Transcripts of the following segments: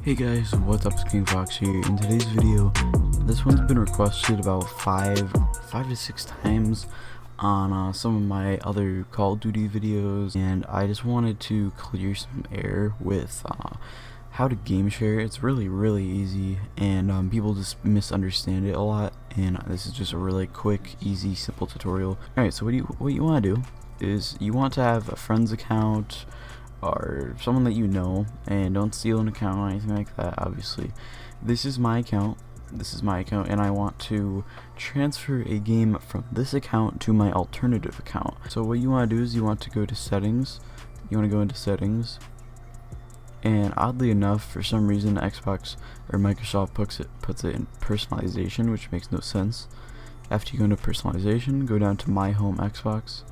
Hey guys, what's up? It's GameSharexboxxboxone here. In today's video, this one's been requested about five to six times on some of my other Call of Duty videos, and I just wanted to clear some air with how to game share. It's really easy, and people just misunderstand it a lot, and this is just a really quick, easy, simple tutorial. Alright, so what you want to do is you want to have a friend's account or someone that you know, and don't steal an account or anything like that. Obviously, this is my account, and I want to transfer a game from this account to my alternative account. So what you want to do is you want to go to settings, and oddly enough, for some reason Xbox or Microsoft puts it in personalization, which makes no sense. After you go into personalization, go down to my home Xbox.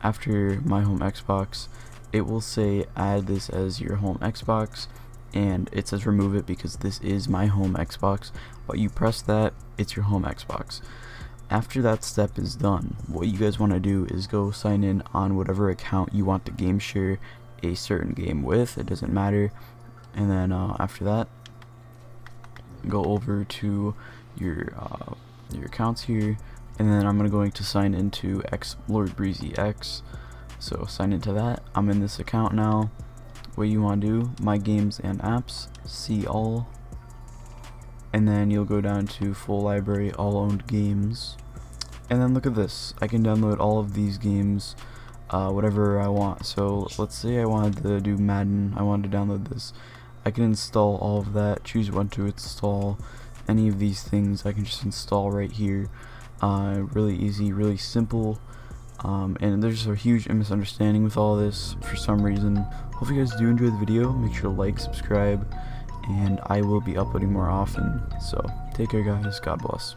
After my home Xbox, it will say add this as your home Xbox, and it says remove it because this is my home Xbox, but you press that, it's your home Xbox. After that step is done, what you guys want to do is go sign in on whatever account you want to game share a certain game with. It doesn't matter. And then after that, go over to your accounts here, and then I'm going to sign into Lord Breezy X. So sign into that. I'm in this account now. What you want to do, my games and apps, see all, and then you'll go down to full library, all owned games, and then look at this. I can download all of these games, whatever I want. So let's say I wanted to do Madden, I wanted to download this. I can install all of that, choose when to install any of these things. I can just install right here. Really easy, really simple. And there's a huge misunderstanding with all this for some reason. Hope you guys do enjoy the video. Make sure to like, subscribe, and I will be uploading more often. So take care guys, God bless.